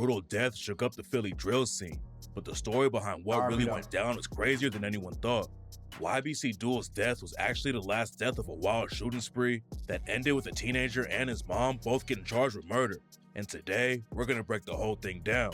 Brutal death shook up the Philly drill scene, but the story behind what really went down was crazier than anyone thought. YBC Duel's death was actually the last death of a wild shooting spree that ended with a teenager and his mom both getting charged with murder. And today, we're gonna break the whole thing down.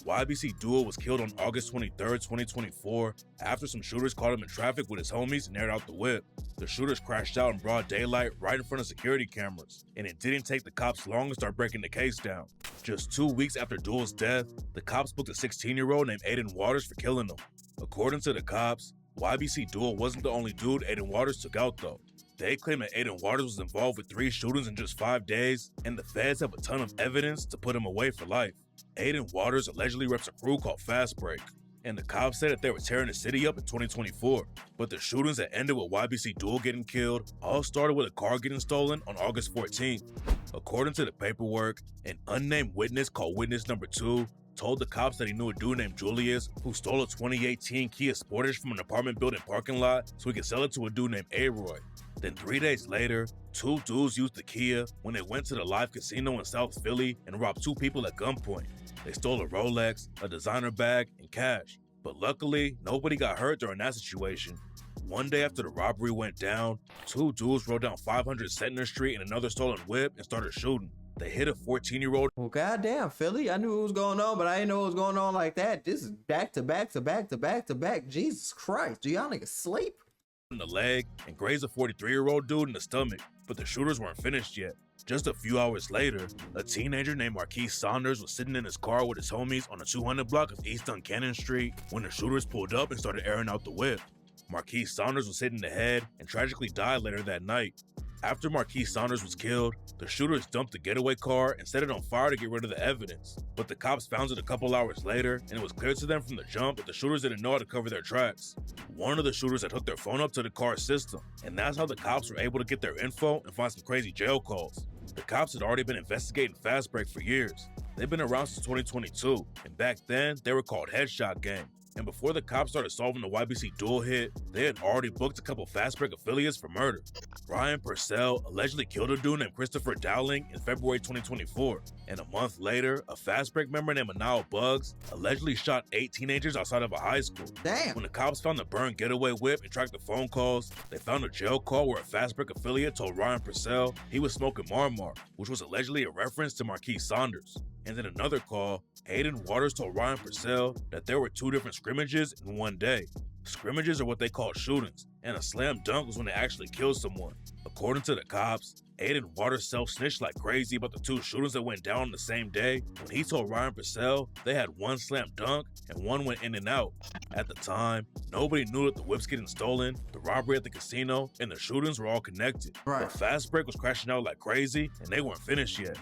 YBC Duel was killed on August 23rd, 2024, after some shooters caught him in traffic with his homies and aired out the whip. The shooters crashed out in broad daylight right in front of security cameras, and it didn't take the cops long to start breaking the case down. Just 2 weeks after Duel's death, the cops booked a 16-year-old named Aiden Waters for killing him. According to the cops, YBC Duel wasn't the only dude Aiden Waters took out though. They claim that Aiden Waters was involved with 3 shootings in just 5 days, and the feds have a ton of evidence to put him away for life. Aiden Waters allegedly reps a crew called Fast Break, and the cops said that they were tearing the city up in 2024. But the shootings that ended with YBC Duel getting killed all started with a car getting stolen on August 14th. According to the paperwork, an unnamed witness called Witness Number 2 told the cops that he knew a dude named Julius who stole a 2018 Kia Sportage from an apartment building parking lot so he could sell it to a dude named A-Roy. Then 3 days later, 2 dudes used the Kia when they went to the Live Casino in South Philly and robbed 2 people at gunpoint. They stole a Rolex, a designer bag, and cash. But luckily, nobody got hurt during that situation. One day after the robbery went down, 2 dudes rode down 500 Center Street in another stolen whip and started shooting. They hit a 14-year-old. Well, goddamn, Philly. I knew what was going on, but I didn't know what was going on like that. This is back to back to back to back to back. Jesus Christ, do y'all niggas sleep? In the leg and grazed a 43-year-old dude in the stomach, but the shooters weren't finished yet. Just a few hours later, a teenager named Marquise Saunders was sitting in his car with his homies on the 200 block of East Duncannon Street when the shooters pulled up and started airing out the whip. Marquise Saunders was hit in the head and tragically died later that night. After Marquise Saunders was killed, the shooters dumped the getaway car and set it on fire to get rid of the evidence. But the cops found it a couple hours later, and it was clear to them from the jump that the shooters didn't know how to cover their tracks. One of the shooters had hooked their phone up to the car's system, and that's how the cops were able to get their info and find some crazy jail calls. The cops had already been investigating Fast Break for years. They've been around since 2022, and back then, they were called Headshot Gang. And before the cops started solving the YBC Duel hit, they had already booked a couple Fast Break affiliates for murder. Ryan Purcell allegedly killed a dude named Christopher Dowling in February 2024, and a month later, a Fast Break member named Manal Bugs allegedly shot 8 teenagers outside of a high school. Damn. When the cops found the burned getaway whip and tracked the phone calls, they found a jail call where a Fast Break affiliate told Ryan Purcell he was smoking Marmar, which was allegedly a reference to Marquise Saunders. And in another call, Aiden Waters told Ryan Purcell that there were 2 different scrimmages in one day. Scrimmages are what they call shootings, and a slam dunk was when they actually killed someone. According to the cops, Aiden Waters self-snitched like crazy about the 2 shootings that went down on the same day when he told Ryan Purcell they had 1 slam dunk and 1 went in and out. At the time, nobody knew that the whips getting stolen, the robbery at the casino, and the shootings were all connected. Right. But Fast Break was crashing out like crazy, and they weren't finished yet.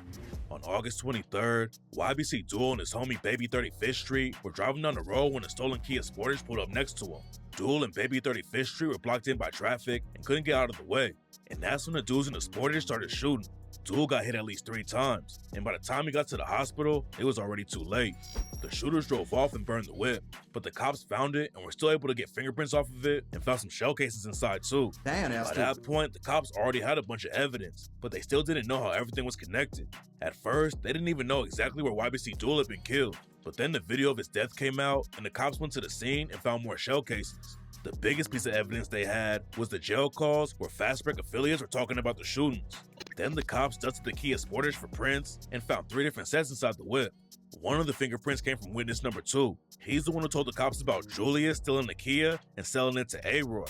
On August 23rd, YBC Duel and his homie Baby 35th Street were driving down the road when a stolen Kia Sportage pulled up next to him. Duel and Baby 35th Street were blocked in by traffic and couldn't get out of the way. And that's when the dudes in the Sportage started shooting. Duel got hit at least 3 times, and by the time he got to the hospital, it was already too late. The shooters drove off and burned the whip, but the cops found it and were still able to get fingerprints off of it and found some shell cases inside too. Damn, that's By that point, the cops already had a bunch of evidence, but they still didn't know how everything was connected. At first, they didn't even know exactly where YBC Duel had been killed, but then the video of his death came out and the cops went to the scene and found more shell casings. The biggest piece of evidence they had was the jail calls where Fast Break affiliates were talking about the shootings. Then the cops dusted the Kia Sportage for prints and found 3 different sets inside the whip. One of the fingerprints came from witness number 2. He's the one who told the cops about Julius stealing the Kia and selling it to A-Roy.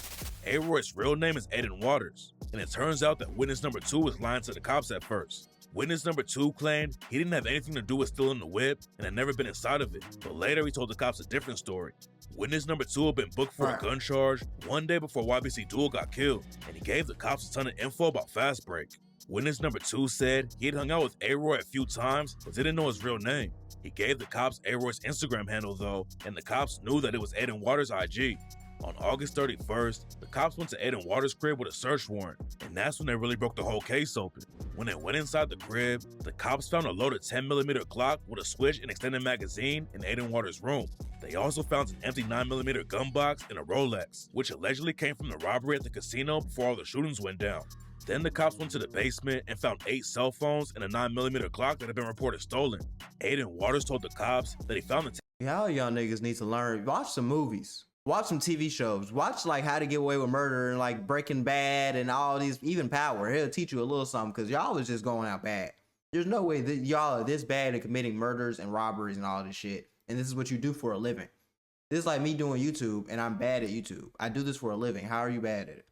A-Roy's real name is Aiden Waters, and it turns out that witness number 2 was lying to the cops at first. Witness number 2 claimed he didn't have anything to do with stealing the whip and had never been inside of it, but later he told the cops a different story. Witness number 2 had been booked for a gun charge one day before YBC Duel got killed, and he gave the cops a ton of info about Fast Break. Witness number 2 said he had hung out with A-Roy a few times but didn't know his real name. He gave the cops A-Roy's Instagram handle though, and the cops knew that it was Aiden Waters' IG. On August 31st, the cops went to Aiden Waters' crib with a search warrant, and that's when they really broke the whole case open. When they went inside the crib, the cops found a loaded 10mm Glock with a switch and extended magazine in Aiden Waters' room. They also found an empty 9mm gun box and a Rolex, which allegedly came from the robbery at the casino before all the shootings went down. Then the cops went to the basement and found 8 cell phones and a 9mm Glock that had been reported stolen. Aiden Waters told the cops that he found the y'all young niggas need to learn. Watch some movies. Watch some TV shows. Watch like How to Get Away with Murder and like Breaking Bad and all these, even Power. He'll teach you a little something because y'all was just going out bad. There's no way that y'all are this bad at committing murders and robberies and all this shit. And this is what you do for a living. This is like me doing YouTube and I'm bad at YouTube. I do this for a living. How are you bad at it?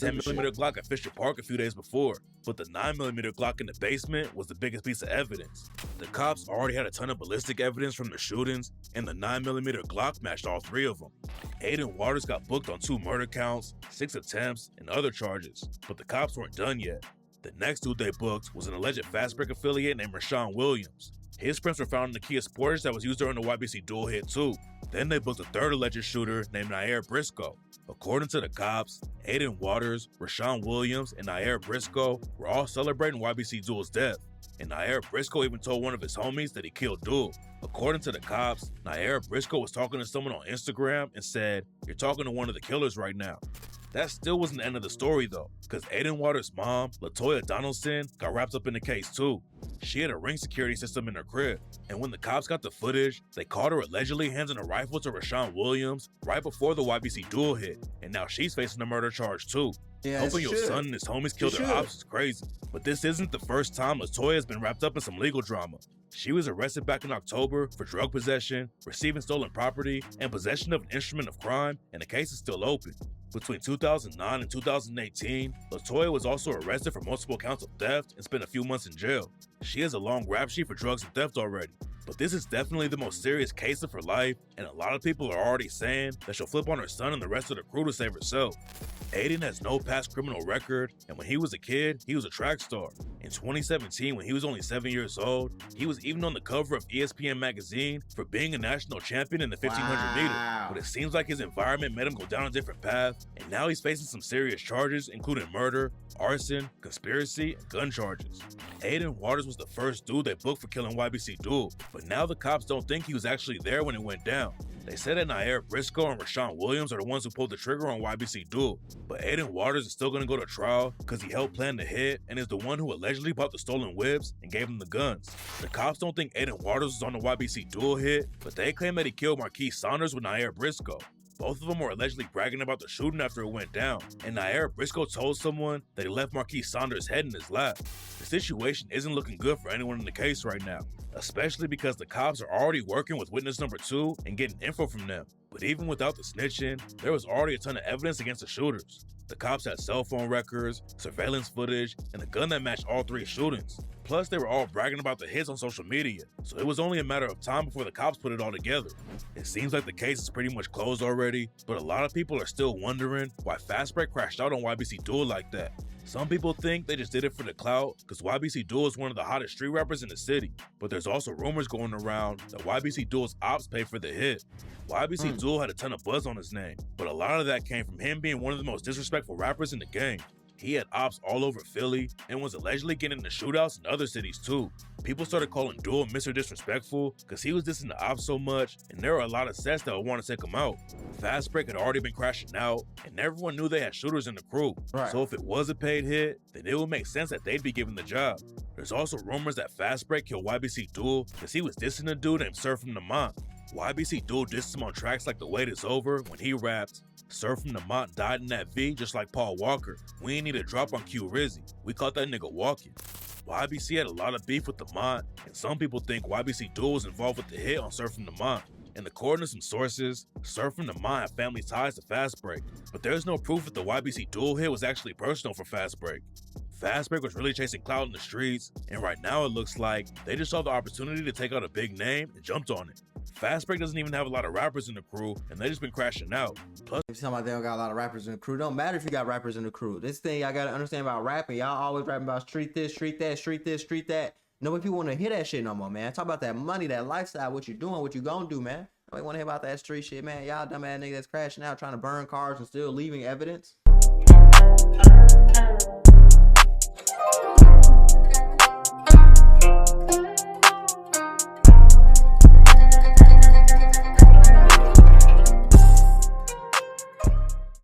10mm Glock at Fisher Park a few days before, but the 9mm Glock in the basement was the biggest piece of evidence. The cops already had a ton of ballistic evidence from the shootings, and the 9mm Glock matched all 3 of them. Aiden Waters got booked on 2 murder counts, 6 attempts, and other charges, but the cops weren't done yet. The next dude they booked was an alleged Fast Break affiliate named Rashawn Williams. His prints were found in the Kia Sportage that was used during the YBC duel hit too. Then they booked a 3rd alleged shooter named Nair Briscoe. According to the cops, Aiden Waters, Rashawn Williams, and Nair Briscoe were all celebrating YBC Duel's death, and Nair Briscoe even told one of his homies that he killed Duel. According to the cops, Nair Briscoe was talking to someone on Instagram and said, "You're talking to one of the killers right now." That still wasn't the end of the story though, because Aiden Waters' mom, Latoya Donaldson, got wrapped up in the case too. She had a ring security system in her crib, and when the cops got the footage, they caught her allegedly handing a rifle to Rashawn Williams right before the YBC duel hit, and now she's facing a murder charge too. Yeah, Hoping your son and his homies kill their ops is crazy, but this isn't the first time Latoya has been wrapped up in some legal drama. She was arrested back in October for drug possession, receiving stolen property, and possession of an instrument of crime, and the case is still open. Between 2009 and 2018, Latoya was also arrested for multiple counts of theft and spent a few months in jail. She has a long rap sheet for drugs and theft already, but this is definitely the most serious case of her life, and a lot of people are already saying that she'll flip on her son and the rest of the crew to save herself. Aiden has no past criminal record, and when he was a kid, he was a track star. In 2017, when he was only 7 years old, he was even on the cover of ESPN magazine for being a national champion in the 1500 meter. But it seems like his environment made him go down a different path, and now he's facing some serious charges, including murder, arson, conspiracy, and gun charges. Aiden Waters was the first dude they booked for killing YBC Duel, but now the cops don't think he was actually there when it went down. They said that Nair Briscoe and Rashawn Williams are the ones who pulled the trigger on YBC Duel, but Aiden Waters is still going to go to trial because he helped plan the hit and is the one who allegedly bought the stolen whips and gave him the guns. The cops don't think Aiden Waters was on the YBC Duel hit, but they claim that he killed Marquise Saunders with Nair Briscoe. Both of them were allegedly bragging about the shooting after it went down, and Nair Briscoe told someone that he left Marquise Saunders' head in his lap. The situation isn't looking good for anyone in the case right now, especially because the cops are already working with witness number 2 and getting info from them. But even without the snitching, there was already a ton of evidence against the shooters. The cops had cell phone records, surveillance footage, and a gun that matched all 3 shootings. Plus, they were all bragging about the hits on social media, so it was only a matter of time before the cops put it all together. It seems like the case is pretty much closed already, but a lot of people are still wondering why Fast Break crashed out on YBC Duel like that. Some people think they just did it for the clout because YBC Duel is one of the hottest street rappers in the city, but there's also rumors going around that YBC Duel's ops paid for the hit. YBC Duel had a ton of buzz on his name, but a lot of that came from him being one of the most disrespectful rappers in the game. He had ops all over Philly and was allegedly getting into shootouts in other cities too. People started calling Duel Mr. Disrespectful because he was dissing the ops so much, and there were a lot of sets that would want to take him out. Fast Break had already been crashing out, and everyone knew they had shooters in the crew. So if it was a paid hit, then it would make sense that they'd be given the job. There's also rumors that Fast Break killed YBC Duel because he was dissing a dude named Sir from the Mont. YBC Duel dissed him on tracks like The Wait Is Over when he rapped, "Sir from the Mont died in that V just like Paul Walker. We ain't need a drop on Q Rizzy. We caught that nigga walking." YBC had a lot of beef with the Mont, and some people think YBC Duel was involved with the hit on Sir from the Mont. And according to some sources, Sir from the Mont had family ties to Fast Break, but there's no proof that the YBC Duel hit was actually personal for Fast Break. Fast Break was really chasing clout in the streets, and right now it looks like they just saw the opportunity to take out a big name and jumped on it. Fast Break doesn't even have a lot of rappers in the crew, and they just been crashing out. Plus, if you're talking about they don't got a lot of rappers in the crew, don't matter if you got rappers in the crew. This thing y'all gotta understand about rapping, y'all always rapping about street this, street that, street this, street that. Nobody people want to hear that shit no more, man. Talk about that money, that lifestyle, what you doing, what you gonna do, man. Nobody want to hear about that street shit, man. Y'all dumb ass nigga that's crashing out, trying to burn cars and still leaving evidence.